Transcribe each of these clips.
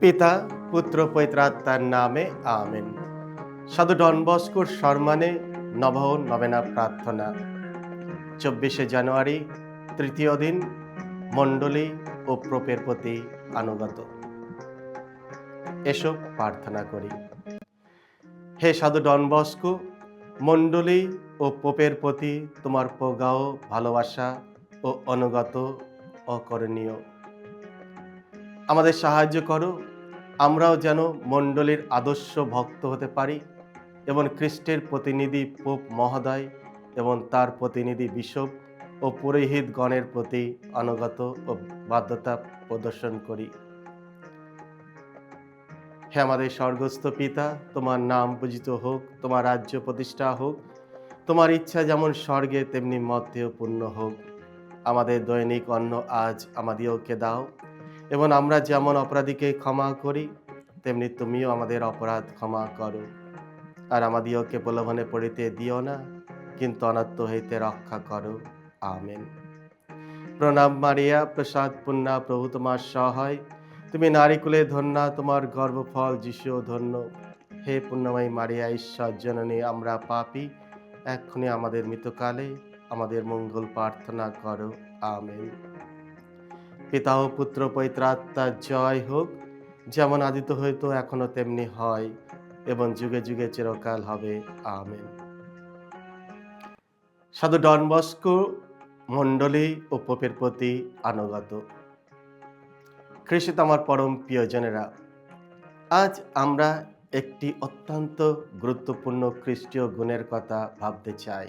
পিতা, পুত্র, পবিত্রাত্মার নামে আমেন। সাধু ডন বস্কোর সম্মানে নবহ নবেনা প্রার্থনা। 24শে জানুয়ারি, তৃতীয় দিন, মণ্ডলী ও প্রোপের প্রতি আনুগত। এসব প্রার্থনা করি। হে সাধু ডন বস্কো, মণ্ডলী ও পোপের প্রতি তোমার প্রগাঢ় ভালোবাসা ও অনুগত অকরণীয়। আমাদের সাহায্য করো, আমরাও যেন মণ্ডলীর আদর্শ ভক্ত হতে পারি এবং খ্রিস্টের প্রতিনিধি পোপ মহোদয় এবং তার প্রতিনিধি বিশপ ও পুরোহিতগণের প্রতি আনুগত ও বাধ্যতা প্রদর্শন করি। হে আমাদের স্বর্গস্থ পিতা, তোমার নাম পূজিত হোক, তোমার রাজ্য প্রতিষ্ঠা হোক, তোমার ইচ্ছা যেমন স্বর্গে তেমনি মর্তেও পূর্ণ হোক। আমাদের দৈনিক অন্ন আজ আমাদিওকে দাও, এবং আমরা যেমন অপরাধীকে ক্ষমা করি তেমনি তুমিও আমাদের অপরাধ ক্ষমা করো। আর আমাদিওকে প্রলোভনে পড়িতে দিও না, কিন্তু অনাত্ম হইতে রক্ষা করো। আমেন। প্রণাম মারিয়া, প্রসাদ পূর্ণা, প্রভু তোমার সহায়। তুমি নারীকুলে ধন্যা, তোমার গর্ভফল যিশুও ধন্য। হে পুণ্যময়ী মারিয়া, ঈশ্বর জননী, আমরা পাপী, এক্ষুনি আমাদের মৃত্যুকালে আমাদের মঙ্গল প্রার্থনা করো। আমেন। পিতা ও পুত্র পবিত্রাত্মার জয় হোক, যেমন আদিত হইতো এখনো তেমনি হয় এবং যুগে যুগে চিরকাল হবে। আমেন। সাধু ডন বস্কো মণ্ডলী ও পোপের প্রতি আনুগত। খ্রিস্টে আমার পরম প্রিয়জনেরা, আজ আমরা একটি অত্যন্ত গুরুত্বপূর্ণ খ্রিস্টীয় গুণের কথা ভাবতে চাই,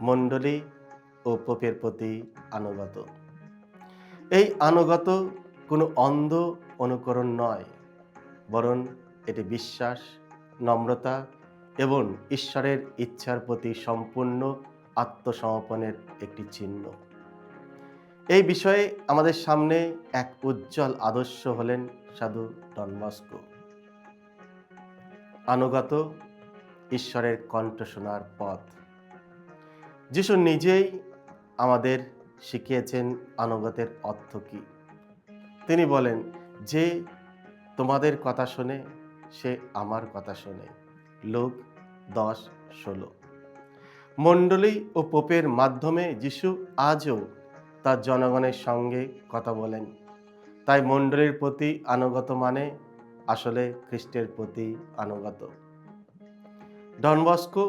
মণ্ডলী ও পোপের প্রতি আনুগত। এই আনুগত কোনো অন্ধ অনুকরণ নয়, বরং এটি বিশ্বাস, নম্রতা এবং ঈশ্বরের ইচ্ছার প্রতি সম্পূর্ণ আত্মসমর্পণের একটি চিহ্ন। এই বিষয়ে আমাদের সামনে এক উজ্জ্বল আদর্শ হলেন সাধু ডন বস্কো। আনুগত ঈশ্বরের কণ্ঠ শোনার পথ। যিশু নিজেই আমাদের শিখিয়েছেন আনুগতের অর্থ কী। তিনি বলেন, যে তোমাদের কথা শোনে সে আমার কথা শোনে। লুক 10:16। মণ্ডলী ও পোপের মাধ্যমে যিশু আজও তার জনগণের সঙ্গে কথা বলেন। তাই মণ্ডলীর প্রতি আনুগত মানে আসলে খ্রিস্টের প্রতি আনুগত। ডন বস্কো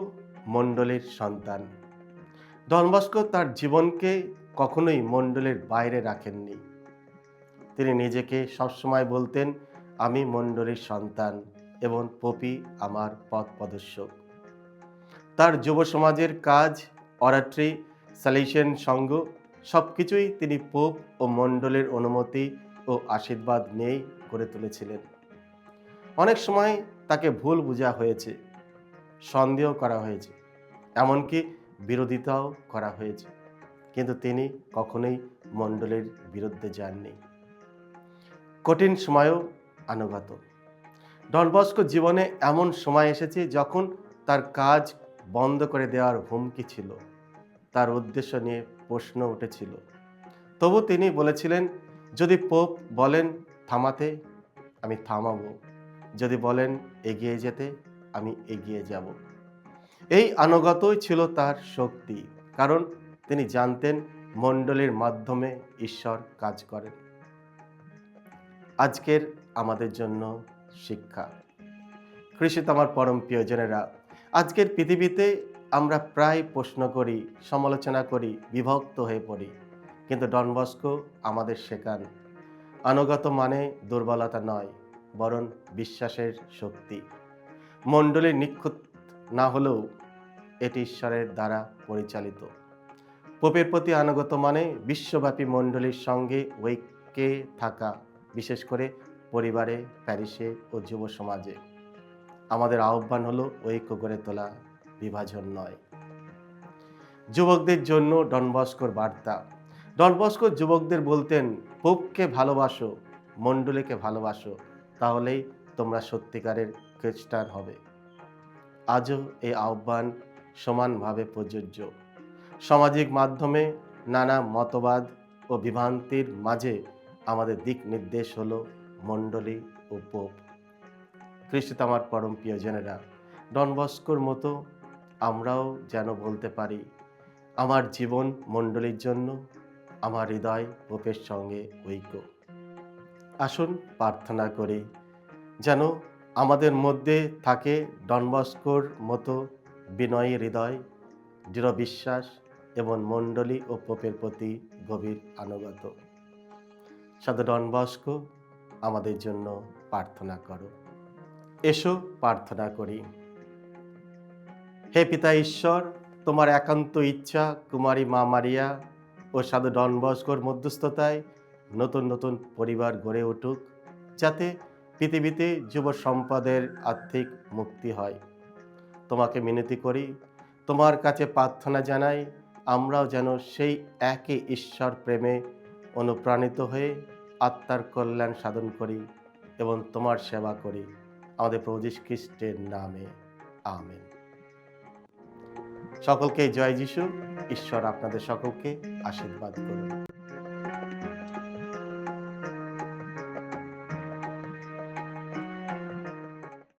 মণ্ডলীর সন্তান। ডন বস্কো তার জীবনকে কখনোই মণ্ডলীর বাইরে রাখেননি। তিনি নিজেকে সবসময় বলতেন, আমি মণ্ডলীর সন্তান এবং পোপই আমার পথ প্রদর্শক। তার যুব সমাজের কাজ, অরাট্রি, স্যালিশিয়ান সংঘ সবকিছুই তিনি পোপ ও মণ্ডলীর অনুমতি ও আশীর্বাদ নিয়েই গড়ে তুলেছিলেন। অনেক সময় তাকে ভুল বোঝা হয়েছে, সন্দেহ করা হয়েছে, এমনকি বিরোধিতাও করা হয়েছে, কিন্তু তিনি কখনোই মণ্ডলীর বিরুদ্ধে যাননি। কঠিন সময়েও আনুগত। ডন বস্কো জীবনে এমন সময় এসেছে যখন তার কাজ বন্ধ করে দেওয়ার হুমকি ছিল, তার উদ্দেশ্য নিয়ে প্রশ্ন উঠেছিল। তবু তিনি বলেছিলেন, যদি পোপ বলেন থামাতে, আমি থামাবো। যদি বলেন এগিয়ে যেতে, আমি এগিয়ে যাব। এই আনুগতই ছিল তার শক্তি, কারণ তিনি জানতেন মণ্ডলীর মাধ্যমে ঈশ্বর কাজ করেন। আজকের আমাদের জন্য শিক্ষা। খ্রিস্টে আমার পরম প্রিয়জনেরা, আজকের পৃথিবীতে আমরা প্রায় প্রশ্ন করি, সমালোচনা করি, বিভক্ত হয়ে পড়ি, কিন্তু ডন বস্কো আমাদের শেখান আনুগত মানে দুর্বলতা নয়, বরং বিশ্বাসের শক্তি। মণ্ডলীর নিখুঁত না হলেও এটি ঈশ্বরের দ্বারা পরিচালিত। পোপের প্রতি আনুগত মানে বিশ্বব্যাপী মণ্ডলীর সঙ্গে ঐক্যে থাকা, বিশেষ করে পরিবারে, প্যারিসে ও যুব সমাজে। আমাদের আহ্বান হলো ঐক্য গড়ে তোলা, বিভাজন নয়। যুবকদের জন্য ডন বস্কোর বার্তা। ডন বস্কো যুবকদের বলতেন, পোপকে ভালোবাসো, মণ্ডলীকে ভালোবাসো, তাহলেই তোমরা সত্যিকারের খ্রিস্টান হবে। আজও এই আহ্বান সমানভাবে প্রযোজ্য। সামাজিক মাধ্যমে নানা মতবাদ ও বিভ্রান্তির মাঝে আমাদের দিক নির্দেশ হলো মণ্ডলী ও পোপ। খ্রিস্টে আমার পরম প্রিয়জনেরা, ডন বস্কোর মতো আমরাও যেন বলতে পারি, আমার জীবন মণ্ডলীর জন্য, আমার হৃদয় পোপের সঙ্গে ঐক্য। আসুন প্রার্থনা করি যেন আমাদের মধ্যে থাকে ডন বস্কোর মতো বিনয়ী হৃদয়, দৃঢ় বিশ্বাস এবং মণ্ডলী ও পোপের প্রতি গভীর আনুগত্য। সাধু ডন বস্কো, আমাদের জন্য প্রার্থনা করো। এসো প্রার্থনা করি। হে পিতা ঈশ্বর, তোমার একান্ত ইচ্ছা কুমারী মা মারিয়া ও সাধু ডন বস্কোর মধ্যস্থতায় নতুন নতুন পরিবার গড়ে উঠুক, যাতে পৃথিবীতে যুব সম্পদের আর্থিক মুক্তি হয়। তোমাকে মিনতি করি, তোমার কাছে প্রার্থনা জানাই, আমরাও যেন সেই একই ঈশ্বর প্রেমে অনুপ্রাণিত হয়ে আত্মার কল্যাণ সাধন করি এবং তোমার সেবা করি, আমাদের প্রভু যীশু খ্রিস্টের নামে, আমেন। সকলকে জয় যিশু। ঈশ্বর আপনাদের সকলকে আশীর্বাদ করুন।